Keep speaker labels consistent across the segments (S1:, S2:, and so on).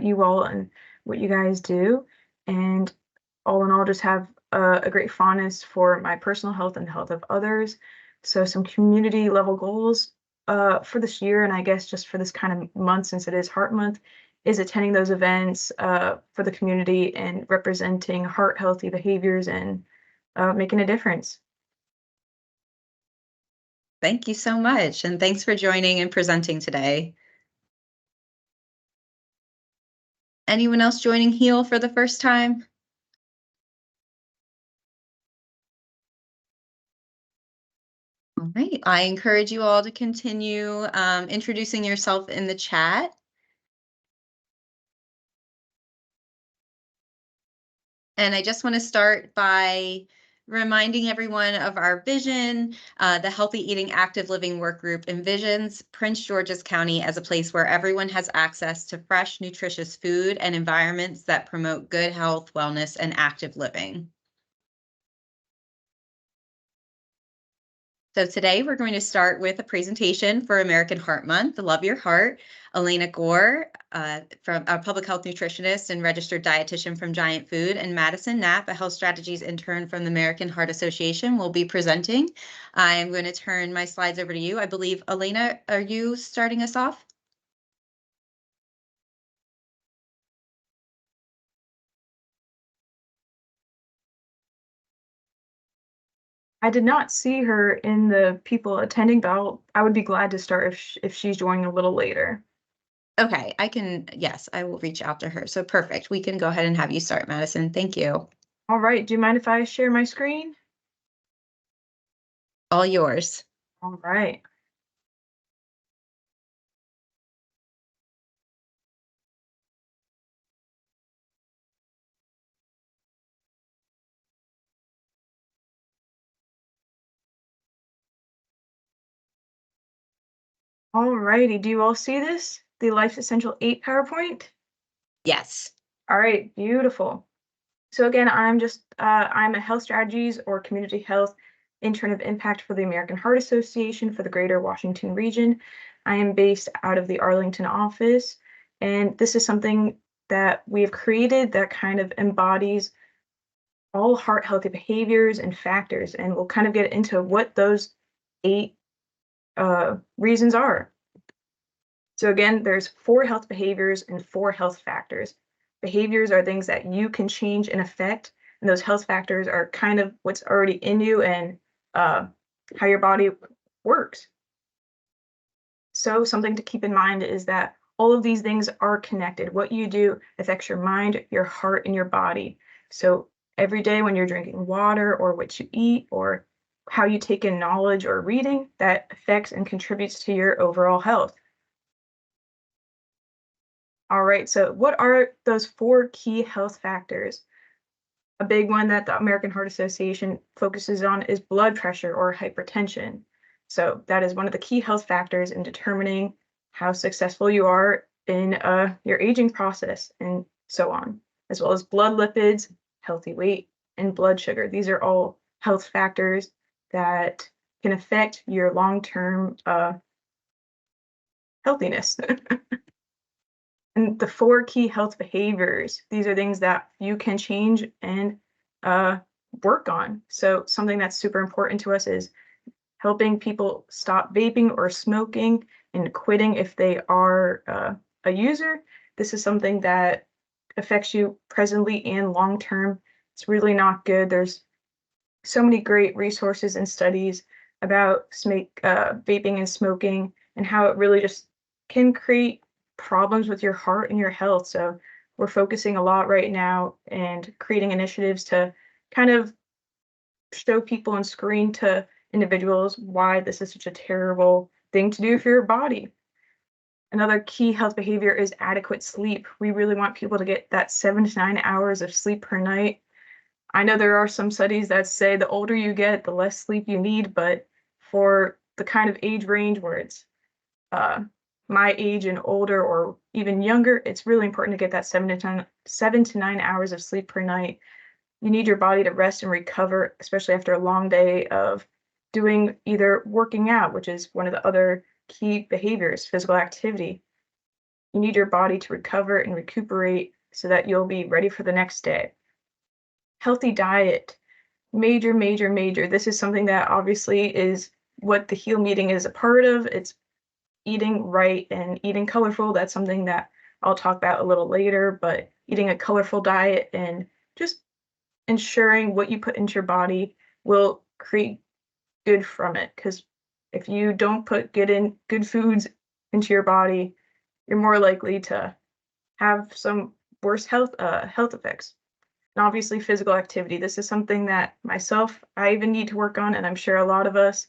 S1: you all and what you guys do. And all in all, just have a great fondness for my personal health and the health of others. So some community level goals for this year, and I guess just for this kind of month, since it is Heart Month, is attending those events for the community and representing heart healthy behaviors and making a difference.
S2: Thank you so much, and thanks for joining and presenting today. Anyone else joining HEAL for the first time? All right, I encourage you all to continue introducing yourself in the chat. And I just want to start by reminding everyone of our vision. The Healthy Eating Active Living Workgroup envisions Prince George's County as a place where everyone has access to fresh, nutritious food and environments that promote good health, wellness, and active living. So today we're going to start with a presentation for American Heart Month, Love Your Heart. Elena Gore, from a public health nutritionist and registered dietitian from Giant Food, and Madison Knapp, a health strategies intern from the American Heart Association, will be presenting. I'm going to turn my slides over to you. I believe, Elena, are you starting us off?
S1: I did not see her in the people attending, but I would be glad to start if she's joining a little later.
S2: Okay, yes, I will reach out to her. So perfect. We can go ahead and have you start, Madison. Thank you.
S1: All right. Do you mind if I share my screen?
S2: All yours.
S1: All right. All righty. Do you all see this? The Life Essential 8 PowerPoint?
S2: Yes.
S1: All right. Beautiful. So again, I'm a health strategies or community health intern of impact for the American Heart Association for the Greater Washington region. I am based out of the Arlington office, and this is something that we have created that kind of embodies all heart healthy behaviors and factors, and we'll kind of get into what those 8 reasons are. So again, there's 4 health behaviors and 4 health factors. Behaviors are things that you can change and affect, and those health factors are kind of what's already in you and how your body works. So something to keep in mind is that all of these things are connected. What you do affects your mind, your heart, and your body. So every day when you're drinking water or what you eat or how you take in knowledge or reading, that affects and contributes to your overall health. All right, so what are those 4 key health factors? A big one that the American Heart Association focuses on is blood pressure or hypertension. So that is one of the key health factors in determining how successful you are in your aging process and so on, as well as blood lipids, healthy weight, and blood sugar. These are all health factors that can affect your long-term healthiness. And the 4 key health behaviors, these are things that you can change and work on. So something that's super important to us is helping people stop vaping or smoking and quitting if they are a user. This is something that affects you presently and long term. It's really not good. There's so many great resources and studies about vaping and smoking and how it really just can create problems with your heart and your health. So we're focusing a lot right now and creating initiatives to kind of show people and screen to individuals why this is such a terrible thing to do for your body. Another key health behavior is adequate sleep. We really want people to get that 7 to 9 hours of sleep per night. I know there are some studies that say the older you get, the less sleep you need, but for the kind of age range where it's my age and older or even younger, it's really important to get that 7 to 9 hours of sleep per night. You need your body to rest and recover, especially after a long day of doing either working out, which is one of the other key behaviors, physical activity. You need your body to recover and recuperate so that you'll be ready for the next day. Healthy diet, major, major, major. This is something that obviously is what the Heal meeting is a part of. It's eating right and eating colorful. That's something that I'll talk about a little later, but eating a colorful diet and just ensuring what you put into your body will create good from it. Because if you don't put good foods into your body, you're more likely to have some worse health effects. And obviously physical activity. This is something that I even need to work on, and I'm sure a lot of us,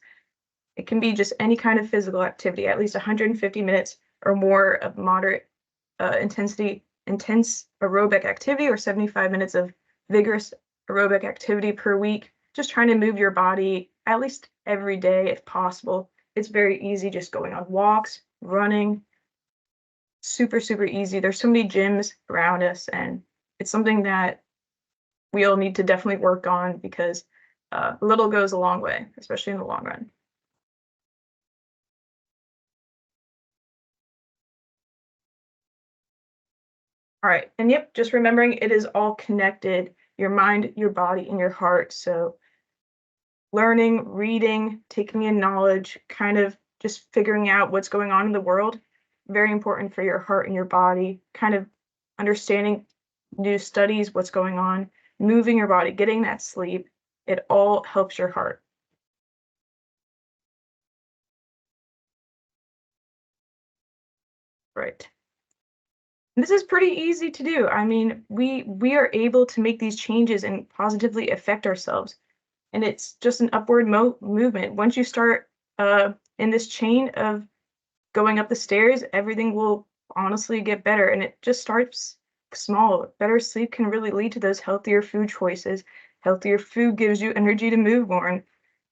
S1: it can be just any kind of physical activity, at least 150 minutes or more of moderate intense aerobic activity, or 75 minutes of vigorous aerobic activity per week. Just trying to move your body at least every day if possible. It's very easy just going on walks, running. Super, super easy. There's so many gyms around us, and it's something that we all need to definitely work on because little goes a long way, especially in the long run. All right, and yep, just remembering it is all connected, your mind, your body, and your heart. So learning, reading, taking in knowledge, kind of just figuring out what's going on in the world, very important for your heart and your body, kind of understanding new studies, what's going on, moving your body, getting that sleep, it all helps your heart. Right. This is pretty easy to do. I mean, we are able to make these changes and positively affect ourselves. And it's just an upward movement. Once you start in this chain of going up the stairs, everything will honestly get better. And it just starts small. Better sleep can really lead to those healthier food choices. Healthier food gives you energy to move more, and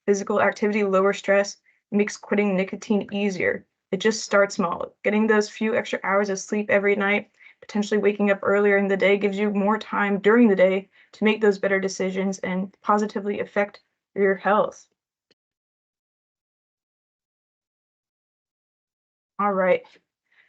S1: physical activity lower stress, makes quitting nicotine easier. It just starts small. Getting those few extra hours of sleep every night, potentially waking up earlier in the day, gives you more time during the day to make those better decisions and positively affect your health. All right.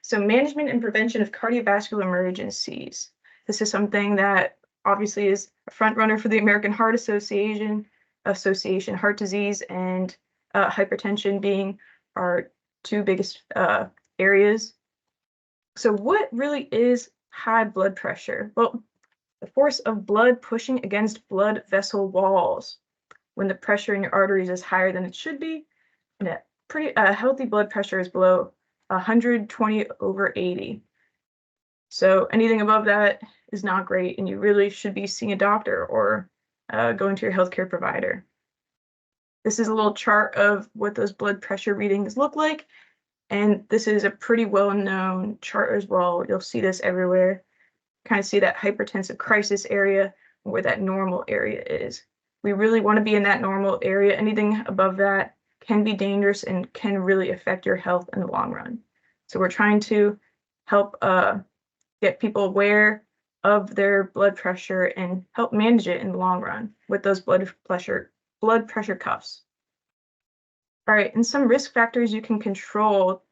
S1: So management and prevention of cardiovascular emergencies. This is something that obviously is a front runner for the American Heart Association, heart disease and hypertension being our two biggest areas. So what really is high blood pressure? Well, the force of blood pushing against blood vessel walls. When the pressure in your arteries is higher than it should be, and a healthy blood pressure is below 120/80. So anything above that is not great, and you really should be seeing a doctor or going to your healthcare provider. This is a little chart of what those blood pressure readings look like, and this is a pretty well-known chart as well. You'll see this everywhere. Kind of see that hypertensive crisis area where that normal area is. We really want to be in that normal area. Anything above that can be dangerous and can really affect your health in the long run. So we're trying to help get people aware of their blood pressure and help manage it in the long run with those blood pressure cuffs. All right, and some risk factors you can control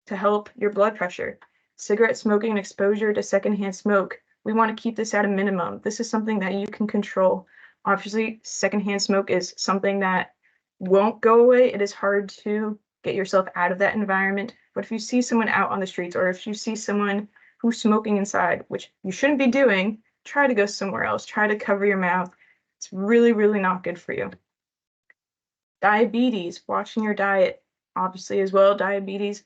S1: to help your blood pressure. Cigarette smoking and exposure to secondhand smoke. We want to keep this at a minimum. This is something that you can control. Obviously, secondhand smoke is something that won't go away. It is hard to get yourself out of that environment. But if you see someone out on the streets, or if you see someone who's smoking inside, which you shouldn't be doing, try to go somewhere else. Try to cover your mouth. It's really, really not good for you. Diabetes, watching your diet, obviously as well. Diabetes,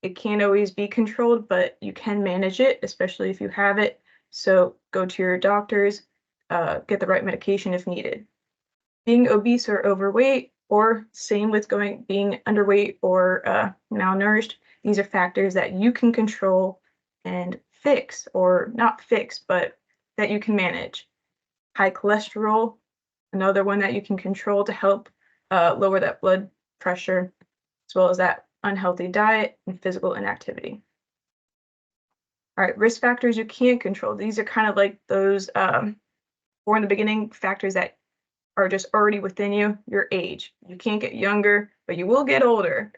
S1: it can't always be controlled, but you can manage it, especially if you have it. So go to your doctors, get the right medication if needed. Being obese or overweight, or same with being underweight or malnourished, these are factors that you can control and fix, or not fix, but that you can manage. High cholesterol, another one that you can control to help lower that blood pressure, as well as that unhealthy diet and physical inactivity. All right, risk factors you can't control. These are kind of like those, or in the beginning, factors that are just already within you, your age. You can't get younger, but you will get older.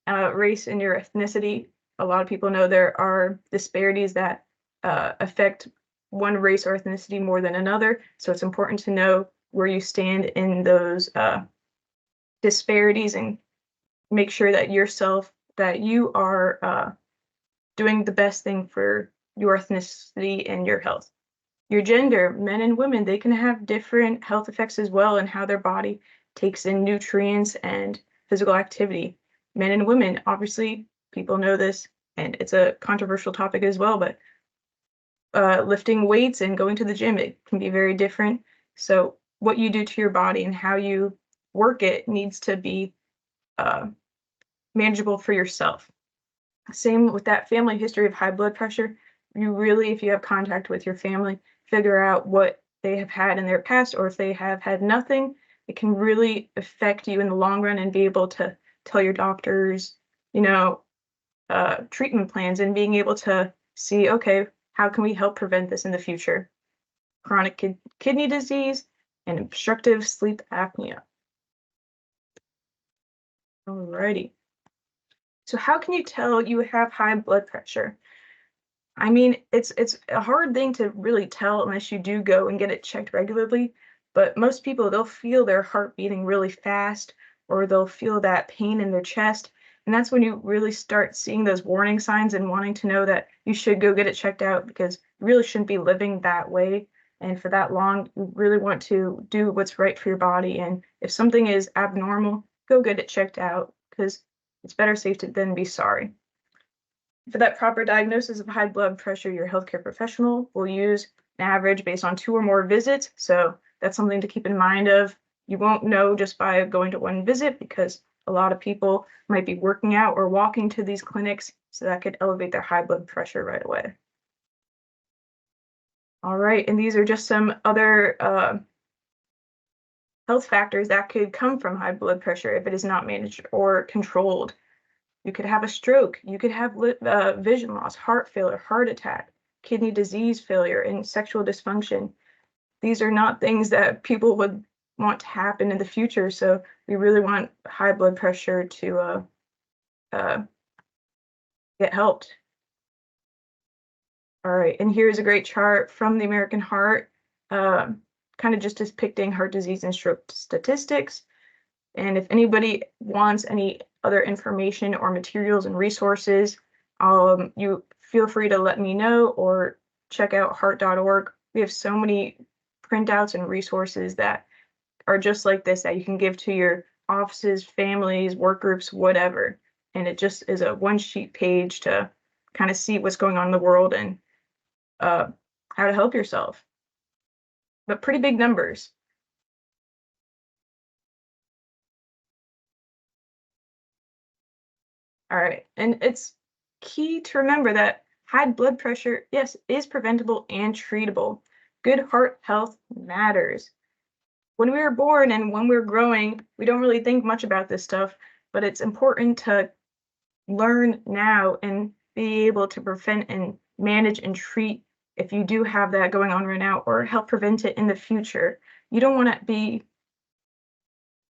S1: Race and your ethnicity. a lot of people know there are disparities that affect one race or ethnicity more than another. So it's important to know where you stand in those disparities and make sure that that you are doing the best thing for your ethnicity and your health. Your gender, men and women, they can have different health effects as well and how their body takes in nutrients and physical activity. Men and women, obviously, people know this, and it's a controversial topic as well, but lifting weights and going to the gym, it can be very different. So what you do to your body and how you work it needs to be uh, manageable for yourself. Same with that family history of high blood pressure. You really, if you have contact with your family, figure out what they have had in their past, or if they have had nothing, it can really affect you in the long run and be able to tell your doctors, you know, treatment plans and being able to see, okay, how can we help prevent this in the future? Chronic kidney disease and obstructive sleep apnea. Alrighty. So how can you tell you have high blood pressure? I mean, it's a hard thing to really tell unless you do go and get it checked regularly. But most people, they'll feel their heart beating really fast, or they'll feel that pain in their chest. And that's when you really start seeing those warning signs and wanting to know that you should go get it checked out because you really shouldn't be living that way. And for that long, you really want to do what's right for your body. And if something is abnormal, go get it checked out because it's better safe to than be sorry. For that proper diagnosis of high blood pressure, your healthcare professional will use an average based on 2 or more visits. So that's something to keep in mind of. You won't know just by going to one visit because a lot of people might be working out or walking to these clinics, so that could elevate their high blood pressure right away. All right, and these are just some other health factors that could come from high blood pressure if it is not managed or controlled. You could have a stroke. You could have vision loss, heart failure, heart attack, kidney disease failure, and sexual dysfunction. These are not things that people would want to happen in the future. So we really want high blood pressure to uh, get helped. All right, and here's a great chart from the American Heart, kind of just depicting heart disease and stroke statistics. And if anybody wants any other information or materials and resources, you feel free to let me know or check out heart.org. We have so many printouts and resources that are just like this that you can give to your offices, families, work groups, whatever. And it just is a one sheet page to kind of see what's going on in the world and how to help yourself. But pretty big numbers. All right. And it's key to remember that high blood pressure, yes, is preventable and treatable. Good heart health matters. When we were born and when we're growing, we don't really think much about this stuff, but it's important to learn now and be able to prevent and manage and treat if you do have that going on right now or help prevent it in the future. You don't want to be,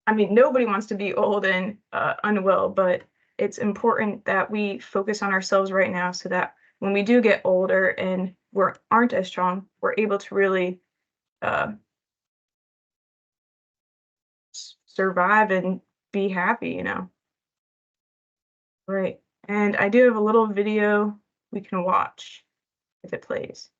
S1: I mean, nobody wants to be old and unwell, but it's important that we focus on ourselves right now so that when we do get older and we aren't as strong, we're able to really uh, survive and be happy, you know? Right. And I do have a little video we can watch if it plays.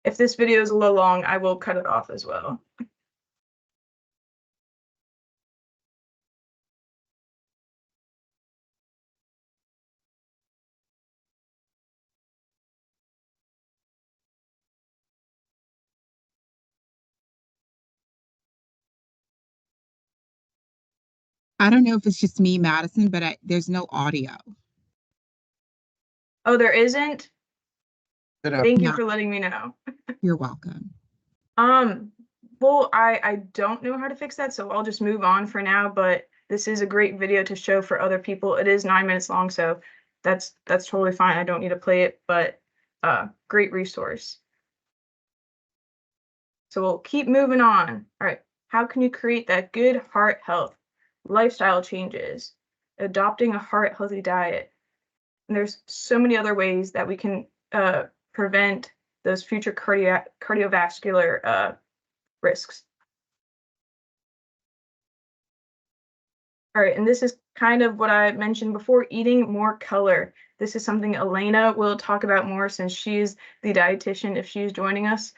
S1: If this video is a little long, I will cut it off as well.
S3: I don't know if it's just me, Madison, but there's no audio.
S1: Oh, there isn't? Thank you
S3: Yeah.
S1: for letting me know.
S3: You're welcome.
S1: Well, I don't know how to fix that, so I'll just move on for now, but this is a great video to show for other people. It is 9 minutes long, so that's totally fine. I don't need to play it, but great resource. So we'll keep moving on. All right, how can you create that good heart health? Lifestyle changes, adopting a heart healthy diet. And there's so many other ways that we can prevent those future cardiovascular risks. All right, and this is kind of what I mentioned before, eating more color. This is something Elena will talk about more since she's the dietitian if she's joining us.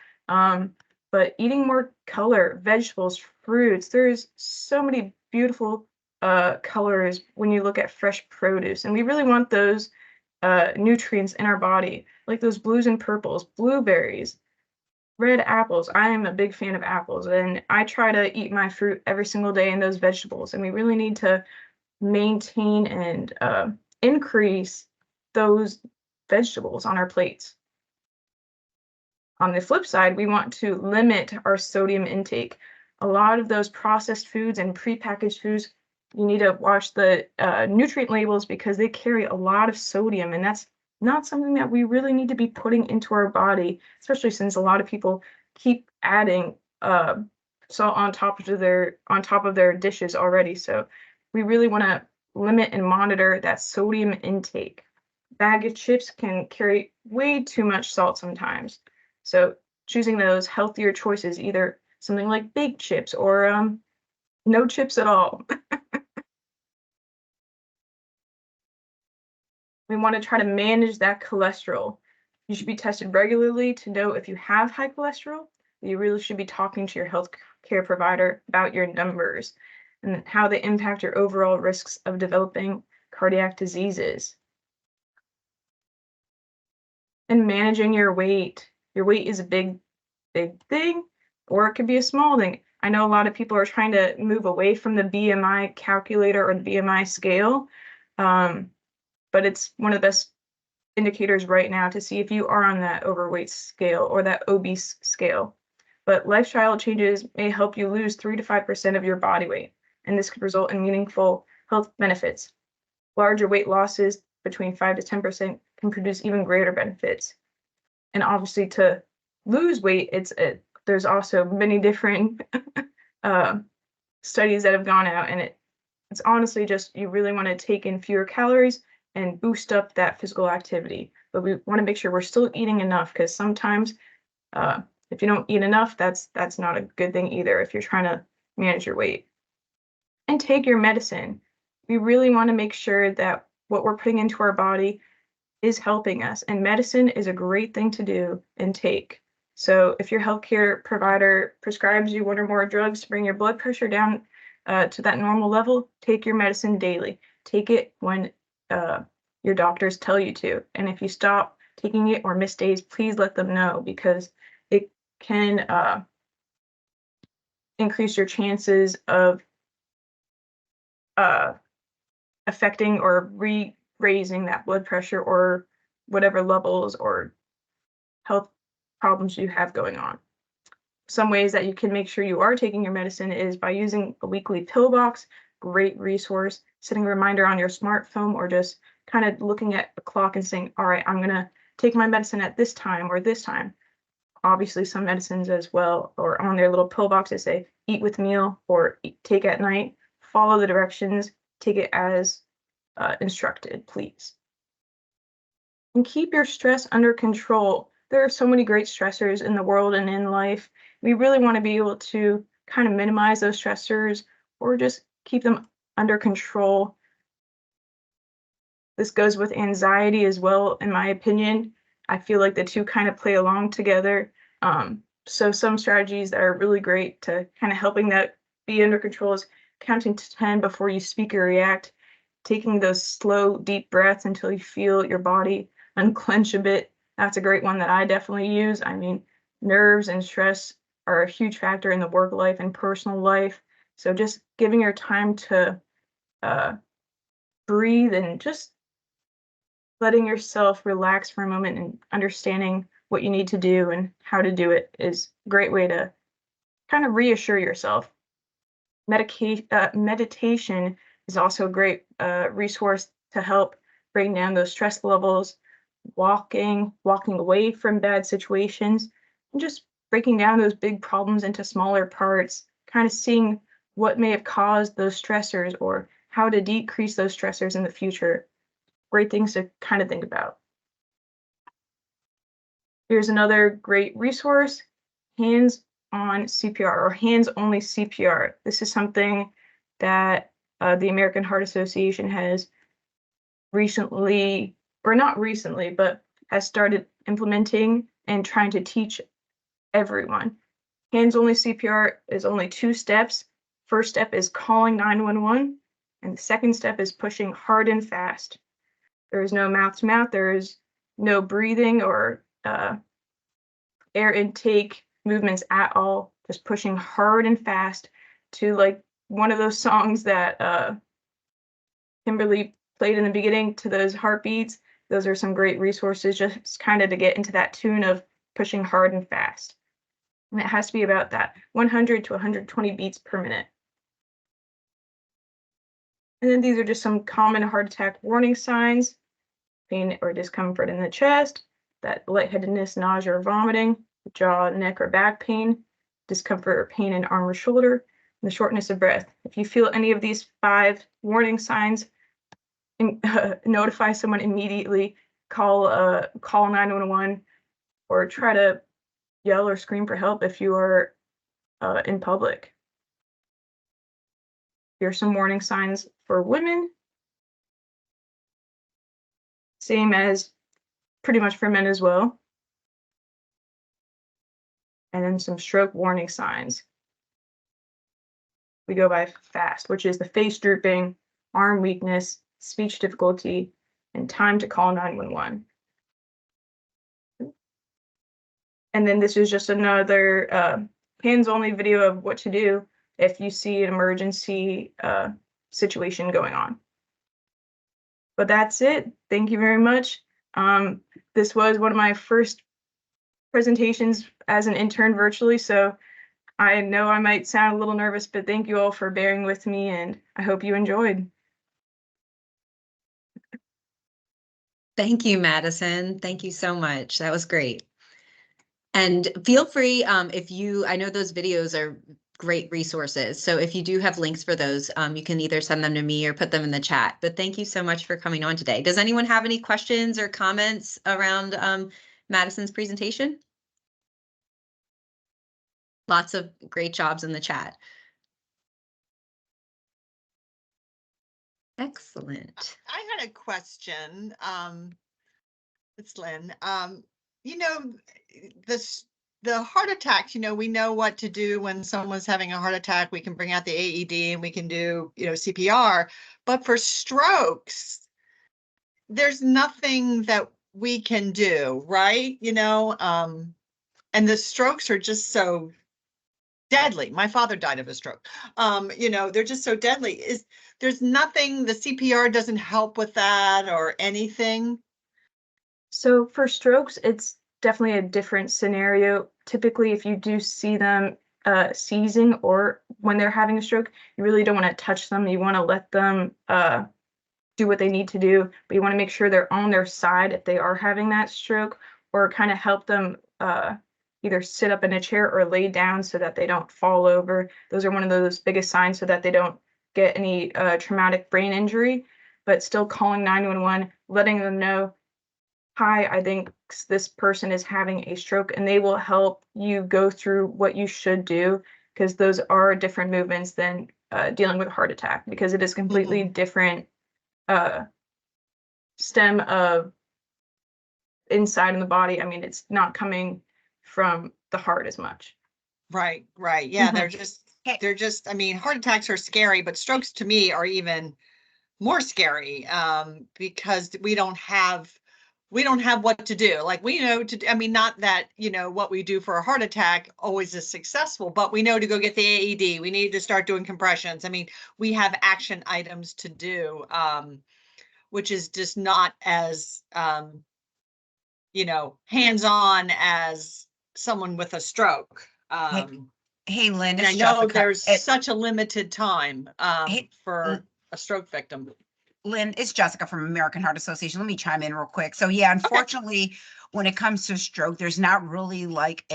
S1: But eating more color, vegetables, fruits, there's so many beautiful colors when you look at fresh produce. And we really want those nutrients in our body, like those blues and purples, blueberries, red apples. I am a big fan of apples, and I try to eat my fruit every single day and those vegetables. And we really need to maintain and increase those vegetables on our plates. On the flip side, we want to limit our sodium intake. A lot of those processed foods and prepackaged foods, you need to watch the nutrient labels because they carry a lot of sodium, and that's not something that we really need to be putting into our body, especially since a lot of people keep adding salt on top of their dishes already. So we really want to limit and monitor that sodium intake. Bag of chips can carry way too much salt sometimes. So choosing those healthier choices, either something like baked chips or no chips at all. We want to try to manage that cholesterol. You should be tested regularly to know if you have high cholesterol. You really should be talking to your health care provider about your numbers and how they impact your overall risks of developing cardiac diseases. And managing your weight. Your weight is a big thing, or it could be a small thing. I know a lot of people are trying to move away from the BMI calculator or the BMI scale, but it's one of the best indicators right now to see if you are on that overweight scale or that obese scale. But lifestyle changes may help you lose 3 to 5% of your body weight, and this could result in meaningful health benefits. Larger weight losses between 5 to 10% can produce even greater benefits. And obviously, to lose weight, there's also many different studies that have gone out, and it's honestly just you really want to take in fewer calories and boost up that physical activity. But we want to make sure we're still eating enough, because sometimes if you don't eat enough, that's not a good thing either if you're trying to manage your weight. And take your medicine. We really want to make sure that what we're putting into our body is helping us, and medicine is a great thing to do and take. So if your healthcare provider prescribes you one or more drugs to bring your blood pressure down to that normal level, take your medicine daily. Take it when your doctors tell you to. And if you stop taking it or miss days, please let them know, because it can increase your chances of affecting or raising that blood pressure or whatever levels or health problems you have going on. Some ways that you can make sure you are taking your medicine is by using a weekly pill box, great resource, setting a reminder on your smartphone, or just kind of looking at a clock and saying, all right, I'm going to take my medicine at this time or this time. Obviously, some medicines as well, or on their little pill boxes say, eat with meal or take at night. Follow the directions, take it as instructed, please. And keep your stress under control. There are so many great stressors in the world and in life. We really want to be able to kind of minimize those stressors or just keep them under control. This goes with anxiety as well, in my opinion. I feel like the two kind of play along together. So some strategies that are really great to kind of helping that be under control is counting to 10 before you speak or react, taking those slow, deep breaths until you feel your body unclench a bit. That's a great one that I definitely use. I mean, nerves and stress are a huge factor in the work life and personal life. So just giving your time to breathe and just letting yourself relax for a moment and understanding what you need to do and how to do it is a great way to kind of reassure yourself. Meditation is also a great resource to help bring down those stress levels, walking away from bad situations, and just breaking down those big problems into smaller parts, kind of seeing what may have caused those stressors or how to decrease those stressors in the future. Great things to kind of think about. Here's another great resource, hands-on CPR or hands-only CPR. This is something that the American Heart Association has recently, or not recently, but has started implementing and trying to teach everyone. Hands-only CPR is only 2 steps. First step is calling 911, and the second step is pushing hard and fast. There is no mouth to mouth. There is no breathing or air intake movements at all. Just pushing hard and fast to like one of those songs that Kimberly played in the beginning, to those heartbeats. Those are some great resources just kind of to get into that tune of pushing hard and fast. And it has to be about that 100 to 120 beats per minute. And then these are just some common heart attack warning signs: pain or discomfort in the chest, that lightheadedness, nausea, or vomiting, jaw, neck, or back pain, discomfort or pain in arm or shoulder, and the shortness of breath. If you feel any of these 5 warning signs, notify someone immediately, call 911, or try to yell or scream for help if you are in public. Here are some warning signs for women. Same as pretty much for men as well. And then some stroke warning signs. We go by FAST, which is the face drooping, arm weakness, speech difficulty, and time to call 911. And then this is just another hands-only video of what to do if you see an emergency situation going on. But that's it. Thank you very much. This was one of my first presentations as an intern virtually, so I know I might sound a little nervous, but thank you all for bearing with me, and I hope you enjoyed.
S2: Thank you, Madison. Thank you so much. That was great. And feel free, I know those videos are great resources. So if you do have links for those, you can either send them to me or put them in the chat. But thank you so much for coming on today. Does anyone have any questions or comments around Madison's presentation? Lots of great jobs in the chat. Excellent.
S4: I had a question. It's Lynn. The heart attacks, we know what to do when someone's having a heart attack. We can bring out the AED and we can do, CPR. But for strokes, there's nothing that we can do, right? And the strokes are just so deadly. My father died of a stroke. They're just so deadly. There's nothing, the CPR doesn't help with that or anything?
S1: So for strokes, it's definitely a different scenario. Typically, if you do see them seizing or when they're having a stroke, you really don't want to touch them. You want to let them do what they need to do, but you want to make sure they're on their side if they are having that stroke, or kind of help them either sit up in a chair or lay down so that they don't fall over. Those are one of those biggest signs so that they don't get any traumatic brain injury, but still calling 911, letting them know, hi, I think this person is having a stroke, and they will help you go through what you should do, because those are different movements than dealing with a heart attack, because it is completely different stem of inside in the body. I mean, it's not coming from the heart as much.
S4: Right. Yeah, they're just, heart attacks are scary, but strokes to me are even more scary because we don't have what to do. Like, we know not that, what we do for a heart attack always is successful, but we know to go get the AED. We need to start doing compressions. We have action items to do, which is just not as, hands-on as someone with a stroke.
S5: Hey, Lynn,
S4: And I
S5: it's
S4: know
S5: Jessica.
S4: there's such a limited time
S5: Hey,
S4: for a stroke victim.
S5: Lynn, it's Jessica from American Heart Association. Let me chime in real quick. So yeah, unfortunately, when it comes to stroke, there's not really like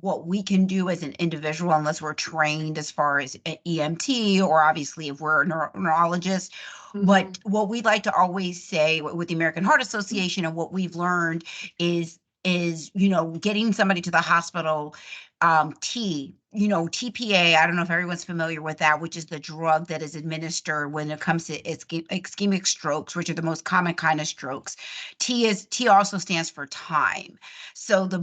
S5: what we can do as an individual unless we're trained as far as an EMT, or obviously if we're a neurologist. But what we like to always say with the American Heart Association and what we've learned is getting somebody to the hospital. TPA, I don't know if everyone's familiar with that, which is the drug that is administered when it comes to ischemic strokes, which are the most common kind of strokes. T also stands for time. So the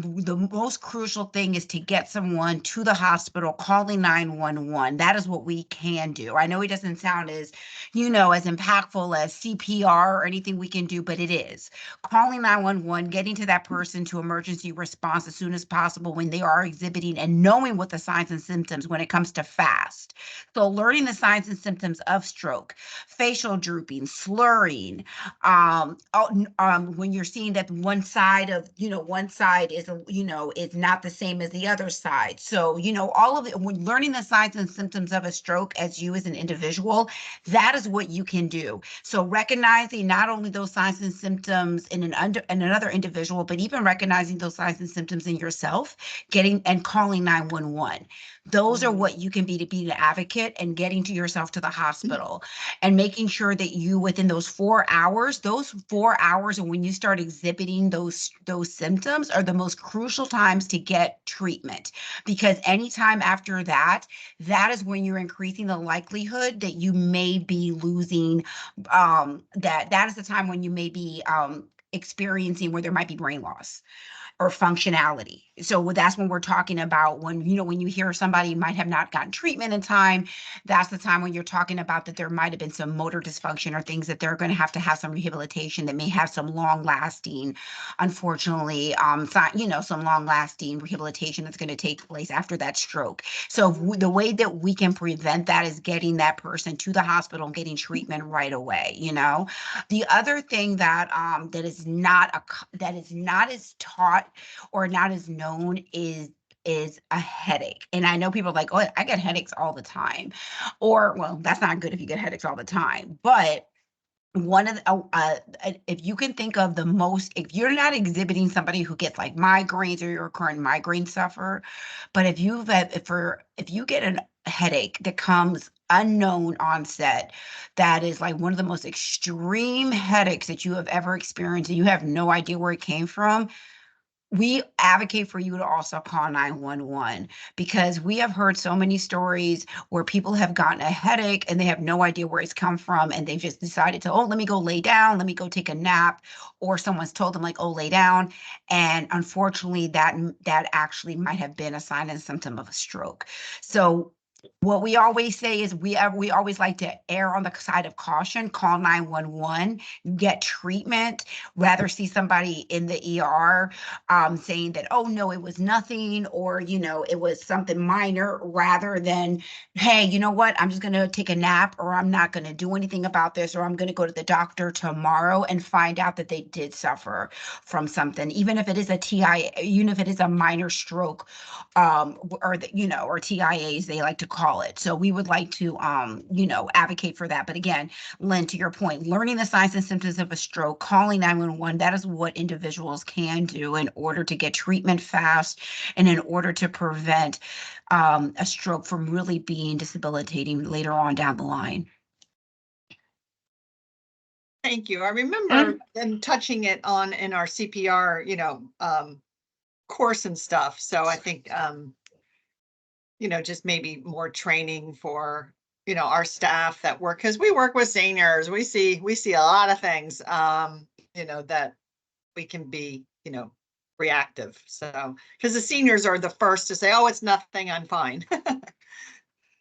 S5: most crucial thing is to get someone to the hospital, calling 911. That is what we can do. I know it doesn't sound as impactful as CPR or anything we can do, but it is. Calling 911, getting to that person to emergency response as soon as possible when they are exhibiting, and knowing what the signs and symptoms when it comes to FAST. So learning the signs and symptoms of stroke, facial drooping, slurring, when you're seeing that one side is, is not the same as the other side. So, all of it, when learning the signs and symptoms of a stroke as you as an individual, that is what you can do. So recognizing not only those signs and symptoms in another individual, but even recognizing those signs and symptoms in yourself, getting and calling 911. Those are what you can be to be an advocate, and getting to yourself to the hospital and making sure that you, within those 4 hours, and when you start exhibiting those symptoms are the most crucial times to get treatment, because anytime after that is when you're increasing the likelihood that you may be losing, that is the time when you may be experiencing where there might be brain loss or functionality. So that's when we're talking about when you hear somebody might have not gotten treatment in time, that's the time when you're talking about that there might have been some motor dysfunction or things that they're going to have some rehabilitation that may have some long lasting, unfortunately, some long lasting rehabilitation that's going to take place after that stroke. So the way that we can prevent that is getting that person to the hospital and getting treatment right away. The other thing that is not as taught or not as known is a headache. And I know people are like, oh, I get headaches all the time. Or, well, that's not good if you get headaches all the time. But one of the, if you can think of if you're not exhibiting somebody who gets like migraines or you're a current migraine sufferer, but if you get a headache that comes unknown onset, that is like one of the most extreme headaches that you have ever experienced, and you have no idea where it came from, we advocate for you to also call 911, because we have heard so many stories where people have gotten a headache and they have no idea where it's come from, and they've just decided to, let me go lay down, let me go take a nap, or someone's told them like, oh, lay down, and unfortunately that actually might have been a sign and symptom of a stroke. So what we always say is we always like to err on the side of caution, call 911, get treatment, rather see somebody in the ER saying that, oh no, it was nothing, or it was something minor, rather than, hey, you know what, I'm just going to take a nap, or I'm not going to do anything about this, or I'm going to go to the doctor tomorrow and find out that they did suffer from something, even if it is a TIA, even if it is a minor stroke, or TIAs, they like to call it. So we would like to advocate for that. But again, Lynn, to your point, learning the signs and symptoms of a stroke, calling 911, that is what individuals can do in order to get treatment fast and in order to prevent a stroke from really being debilitating later on down the line.
S4: Thank you. I remember them touching it on in our CPR, course and stuff. So I think, just maybe more training for, our staff that work, because we work with seniors. We see a lot of things, that we can be, reactive. So, because the seniors are the first to say, oh, it's nothing, I'm fine.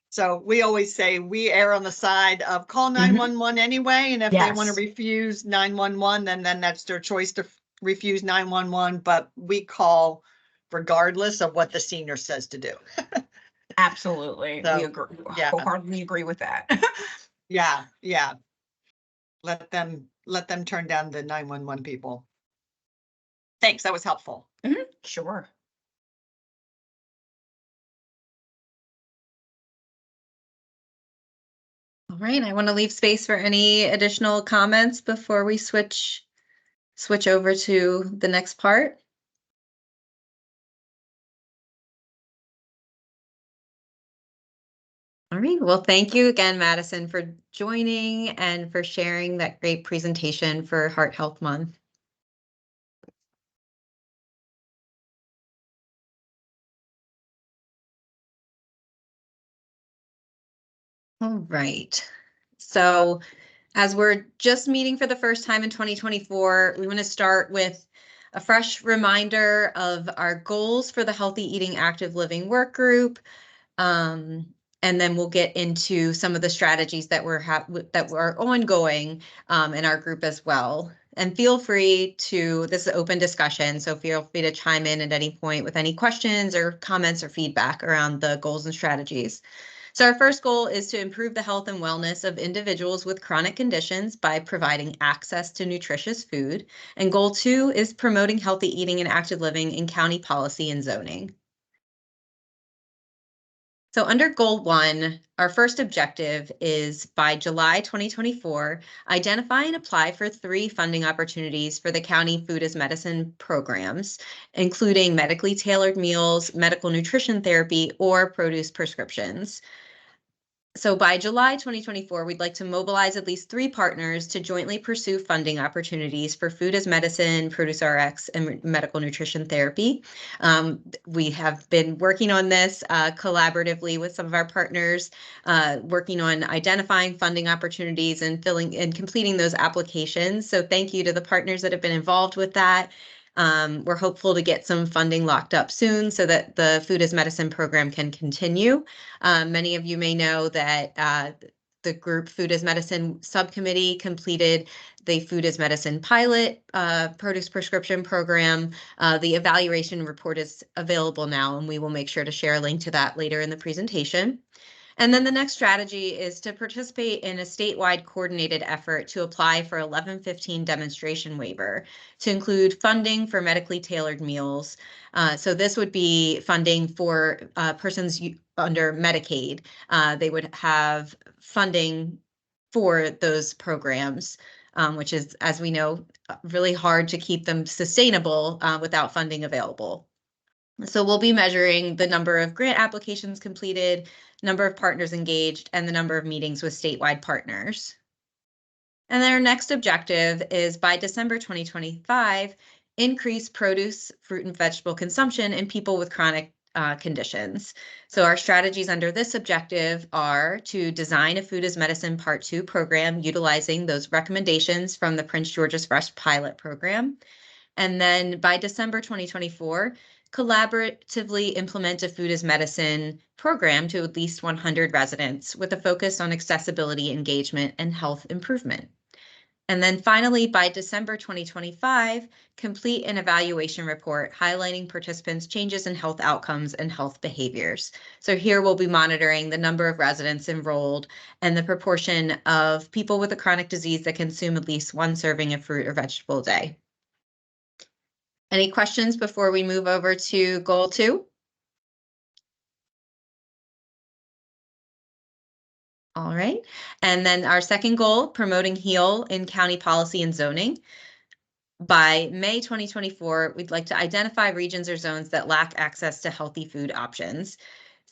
S4: So we always say we err on the side of call 911 anyway. And if they want to refuse 911, then that's their choice to refuse 911. But we call regardless of what the senior says to do.
S5: Absolutely.
S4: So,
S5: we agree.
S4: yeah.
S5: Wholeheartedly agree with that.
S4: Yeah. Let them turn down the 911 people. Thanks, that was helpful.
S5: Sure.
S2: All right, I want to leave space for any additional comments before we switch over to the next part. All right, well, thank you again, Madison, for joining and for sharing that great presentation for Heart Health Month. All right, so as we're just meeting for the first time in 2024, we want to start with a fresh reminder of our goals for the Healthy Eating Active Living work group. And then we'll get into some of the strategies that are ongoing in our group as well. And feel free to, this is an open discussion, so feel free to chime in at any point with any questions or comments or feedback around the goals and strategies. So our first goal is to improve the health and wellness of individuals with chronic conditions by providing access to nutritious food. And goal 2 is promoting healthy eating and active living in county policy and zoning. So under goal 1, our first objective is by July 2024, identify and apply for 3 funding opportunities for the county food as medicine programs, including medically tailored meals, medical nutrition therapy, or produce prescriptions. So by July 2024, we'd like to mobilize at least 3 partners to jointly pursue funding opportunities for food as medicine, produce RX, and medical nutrition therapy. We have been working on this collaboratively with some of our partners, working on identifying funding opportunities and filling and completing those applications. So thank you to the partners that have been involved with that. We're hopeful to get some funding locked up soon so that the food as medicine program can continue. Many of you may know that the group Food as Medicine subcommittee completed the Food as Medicine pilot produce prescription program. The evaluation report is available now, and we will make sure to share a link to that later in the presentation. And then the next strategy is to participate in a statewide coordinated effort to apply for 1115 demonstration waiver to include funding for medically tailored meals. So this would be funding for persons under Medicaid. They would have funding for those programs, which is, as we know, really hard to keep them sustainable without funding available. So we'll be measuring the number of grant applications completed, number of partners engaged, and the number of meetings with statewide partners. And then our next objective is by December 2025, increase produce, fruit, and vegetable consumption in people with chronic conditions. So our strategies under this objective are to design a Food as Medicine Part 2 program utilizing those recommendations from the Prince George's Fresh pilot program. And then by December 2024, collaboratively implement a Food as Medicine program to at least 100 residents with a focus on accessibility, engagement, and health improvement. And then finally, by December 2025, complete an evaluation report highlighting participants' changes in health outcomes and health behaviors. So here we'll be monitoring the number of residents enrolled and the proportion of people with a chronic disease that consume at least 1 serving of fruit or vegetable a day. Any questions before we move over to goal 2? All right. And then our second goal, promoting HEAL in county policy and zoning. By May 2024, we'd like to identify regions or zones that lack access to healthy food options.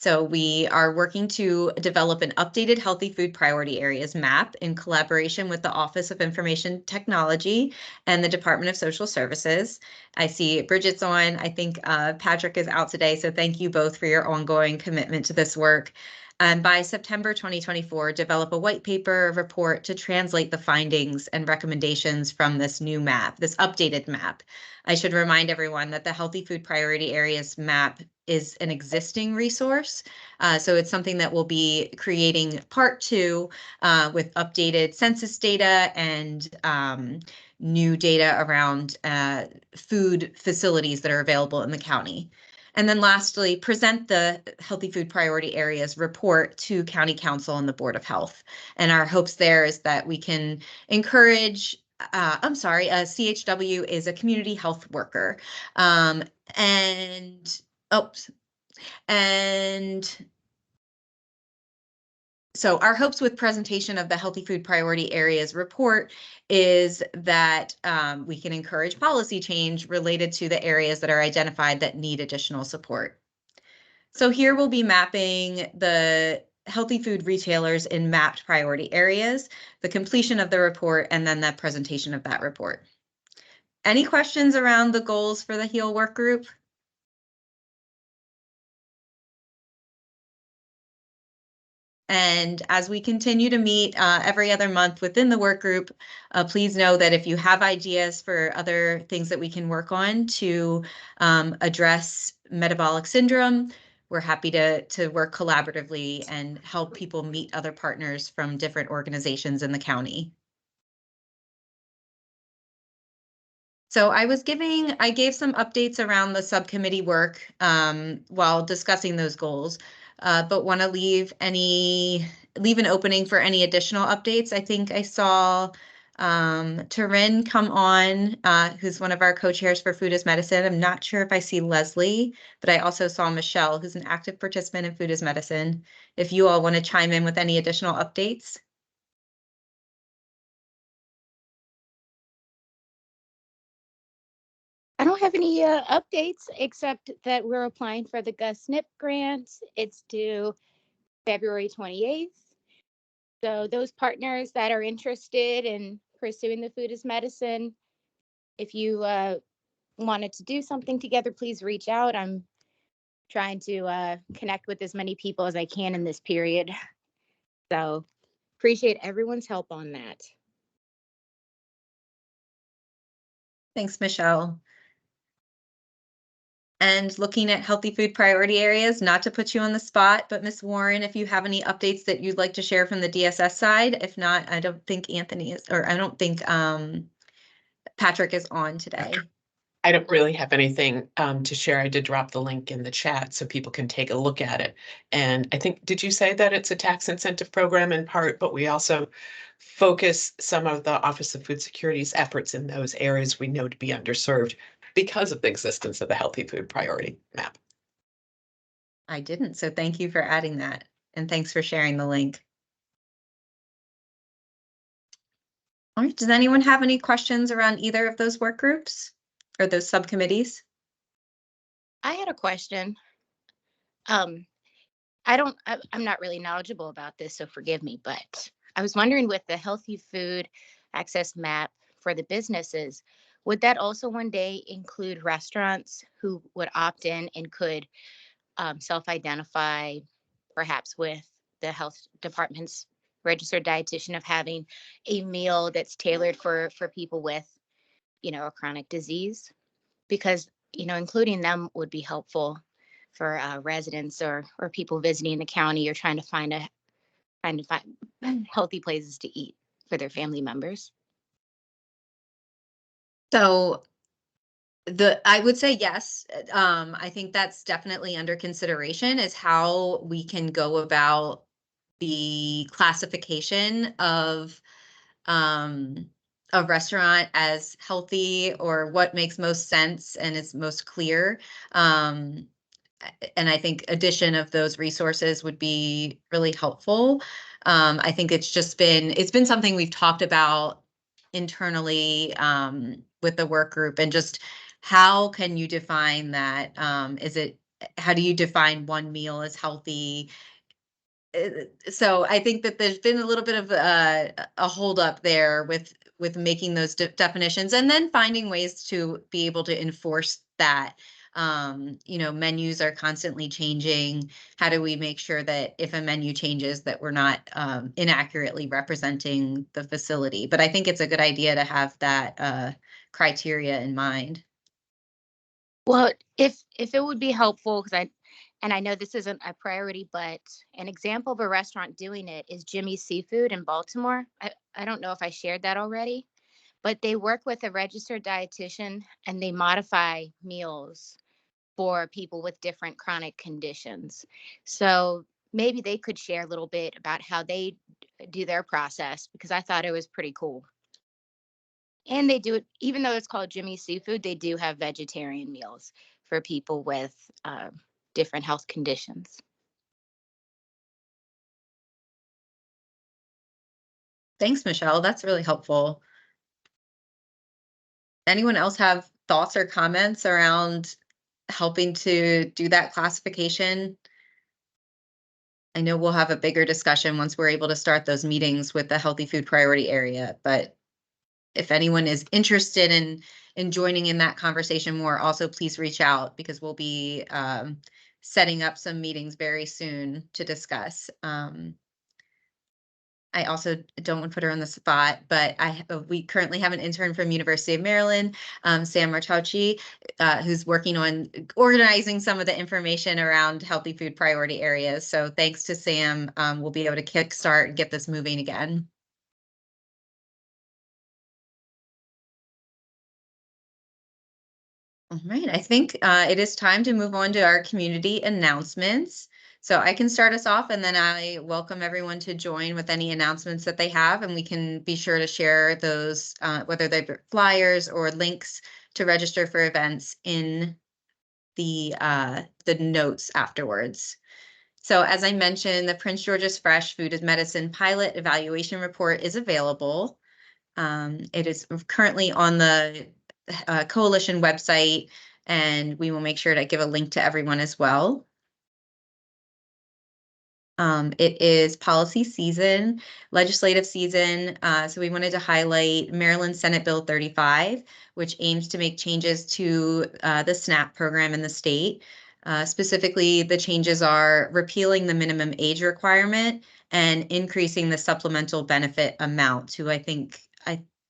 S2: So we are working to develop an updated healthy food priority areas map in collaboration with the Office of Information Technology and the Department of Social Services. I see Bridget's on. I think Patrick is out today. So thank you both for your ongoing commitment to this work. And by September 2024, develop a white paper report to translate the findings and recommendations from this new map, this updated map. I should remind everyone that the Healthy Food Priority Areas map is an existing resource. So it's something that we'll be creating part 2 with updated census data and new data around food facilities that are available in the county. And then lastly, present the Healthy Food Priority Areas report to County Council and the Board of Health. And our hopes there is that we can encourage I'm sorry, a CHW is a community health worker. And, oops, and so our hopes with presentation of the Healthy Food Priority Areas report is that we can encourage policy change related to the areas that are identified that need additional support. So here we'll be mapping the healthy food retailers in mapped priority areas, the completion of the report, and then the presentation of that report. Any questions around the goals for the HEAL work group? And as we continue to meet every other month within the work group, please know that if you have ideas for other things that we can work on to address metabolic syndrome, we're happy to work collaboratively and help people meet other partners from different organizations in the county. So I gave some updates around the subcommittee work while discussing those goals, but want to leave an opening for any additional updates. I think I saw Taryn come on, who's one of our co-chairs for Food as Medicine. I'm not sure if I see Leslie, but I also saw Michelle, who's an active participant in Food as Medicine. If you all want to chime in with any additional updates.
S6: I don't have any updates except that we're applying for the Gus SNP grant. It's due February 28th. So those partners that are interested in pursuing the Food as Medicine, if you wanted to do something together, please reach out. I'm trying to connect with as many people as I can in this period. So appreciate everyone's help on that.
S2: Thanks, Michelle. And looking at healthy food priority areas, not to put you on the spot, but Ms. Warren, if you have any updates that you'd like to share from the DSS side. If not, I don't think Anthony is, or I don't think Patrick is on today.
S7: I don't really have anything to share. I did drop the link in the chat so people can take a look at it. And I think, did you say that it's a tax incentive program in part, but we also focus some of the Office of Food Security's efforts in those areas we know to be underserved because of the existence of the Healthy Food Priority Map.
S2: I didn't, so thank you for adding that. And thanks for sharing the link. All right, does anyone have any questions around either of those work groups or those subcommittees?
S6: I had a question. I'm not really knowledgeable about this, so forgive me, but I was wondering with the healthy food access map for the businesses, would that also one day include restaurants who would opt in and could self-identify perhaps with the health department's registered dietitian of having a meal that's tailored for people with, a chronic disease? Because, including them would be helpful for residents or people visiting the county or trying to find healthy places to eat for their family members.
S2: So I would say yes. I think that's definitely under consideration is how we can go about the classification of a restaurant as healthy or what makes most sense and is most clear. And I think addition of those resources would be really helpful. I think it's been something we've talked about internally with the work group, and just how can you define that? How do you define one meal as healthy? So I think that there's been a little bit of a holdup there with making those definitions and then finding ways to be able to enforce that. Menus are constantly changing. How do we make sure that if a menu changes that we're not inaccurately representing the facility? But I think it's a good idea to have that criteria in mind.
S6: Well, if it would be helpful, because I know this isn't a priority, but an example of a restaurant doing it is Jimmy's Seafood in Baltimore. I don't know if I shared that already, but they work with a registered dietitian and they modify meals for people with different chronic conditions. So maybe they could share a little bit about how they do their process, because I thought it was pretty cool. And they do it, even though it's called Jimmy Seafood, they do have vegetarian meals for people with different health conditions.
S2: Thanks, Michelle. That's really helpful. Anyone else have thoughts or comments around helping to do that classification? I know we'll have a bigger discussion once we're able to start those meetings with the healthy food priority area, but if anyone is interested in joining in that conversation more, also please reach out because we'll be setting up some meetings very soon to discuss. I also don't want to put her on the spot, but we currently have an intern from University of Maryland, Sam Martauchi, who's working on organizing some of the information around healthy food priority areas. So thanks to Sam, we'll be able to kickstart and get this moving again. All right, I think it is time to move on to our community announcements. So I can start us off and then I welcome everyone to join with any announcements that they have, and we can be sure to share those, whether they're flyers or links to register for events in the notes afterwards. So as I mentioned, the Prince George's Fresh Food as Medicine Pilot Evaluation Report is available. It is currently on the coalition website, and we will make sure to give a link to everyone as well. It is policy season, legislative season, so we wanted to highlight Maryland Senate Bill 35, which aims to make changes to the SNAP program in the state. Specifically, the changes are repealing the minimum age requirement and increasing the supplemental benefit amount to, I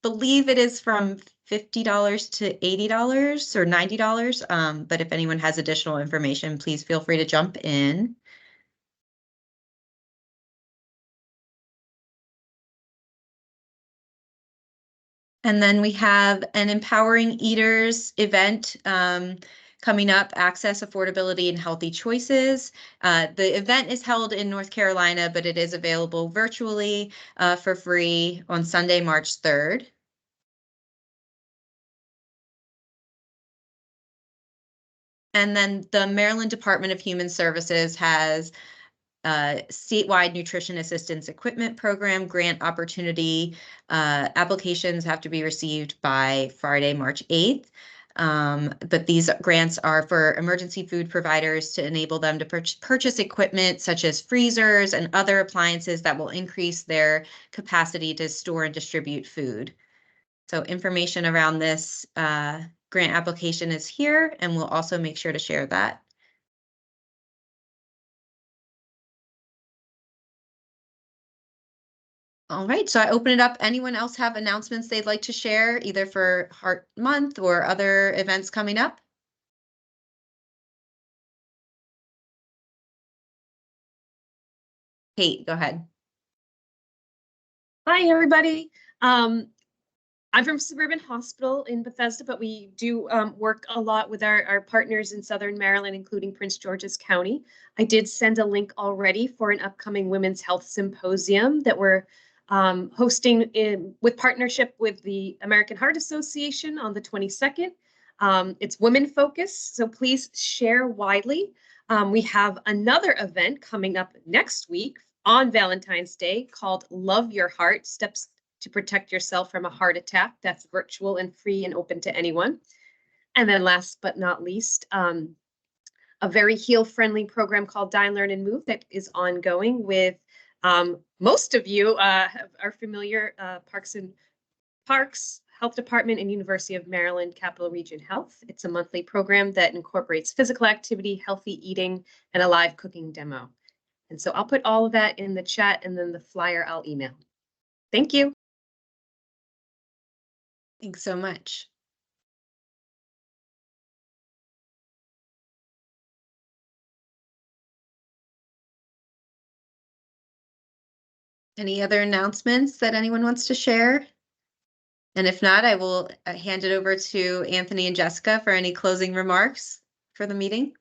S2: believe it is from $50 to $80 or $90. But if anyone has additional information, please feel free to jump in. And then we have an Empowering Eaters event coming up, Access, Affordability, and Healthy Choices. The event is held in North Carolina, but it is available virtually for free on Sunday, March 3rd. And then the Maryland Department of Human Services has statewide nutrition assistance equipment program grant opportunity. Applications have to be received by Friday, March 8th. But these grants are for emergency food providers to enable them to purchase equipment such as freezers and other appliances that will increase their capacity to store and distribute food. So information around this grant application is here, and we'll also make sure to share that. All right, so I open it up. Anyone else have announcements they'd like to share, either for Heart Month or other events coming up? Kate, go ahead.
S8: Hi, everybody. I'm from Suburban Hospital in Bethesda, but we do work a lot with our partners in Southern Maryland, including Prince George's County. I did send a link already for an upcoming Women's Health Symposium that we're hosting with partnership with the American Heart Association on the 22nd. It's women focused, so please share widely. We have another event coming up next week on Valentine's Day called Love Your Heart, Steps to Protect Yourself from a Heart Attack. That's virtual and free and open to anyone. And then last but not least, a very heel-friendly program called Dine, Learn, and Move that is ongoing with most of you are familiar, Parks Health Department and University of Maryland Capital Region Health. It's a monthly program that incorporates physical activity, healthy eating, and a live cooking demo. And so I'll put all of that in the chat, and then the flyer I'll email. Thank you.
S2: Thanks so much. Any other announcements that anyone wants to share? And if not, I will hand it over to Anthony and Jessica for any closing remarks for the meeting.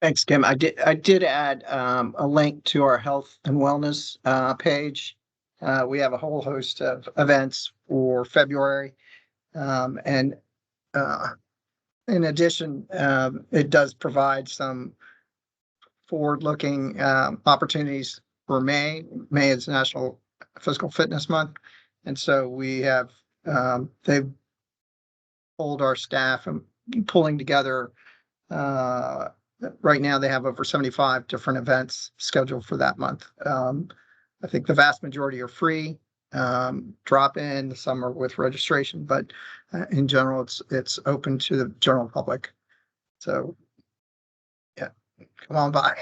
S9: Thanks, Kim. I did add a link to our health and wellness page. We have a whole host of events for February. And in addition, it does provide some forward-looking opportunities for May. May is National Physical Fitness Month. And so we have, they've pulled our staff and pulling together. Right now they have over 75 different events scheduled for that month. I think the vast majority are free, drop in, some are with registration, but in general, it's open to the general public. So yeah, come on by.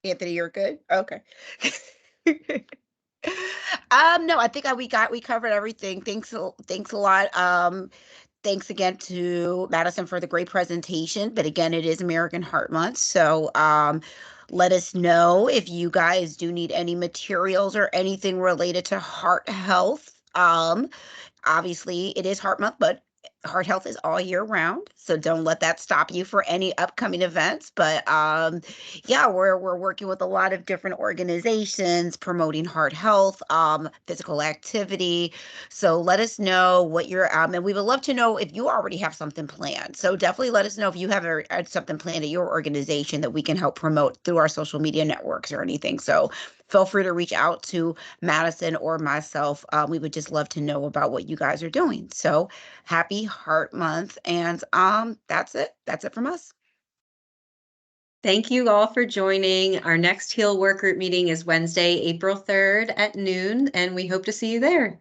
S5: Anthony, you're good? Okay. No, I think we covered everything. Thanks a lot. Thanks again to Madison for the great presentation. But again, it is American Heart Month. So let us know if you guys do need any materials or anything related to heart health. Obviously it is Heart Month, but heart health is all year round. So don't let that stop you for any upcoming events. But yeah, we're working with a lot of different organizations promoting heart health, physical activity. So let us know what you're and we would love to know if you already have something planned. So definitely let us know if you have something planned at your organization that we can help promote through our social media networks or anything. So feel free to reach out to Madison or myself. We would just love to know about what you guys are doing. So happy Heart Month. And that's it. That's it from us.
S2: Thank you all for joining. Our next HEAL work group meeting is Wednesday, April 3rd at noon, and we hope to see you there.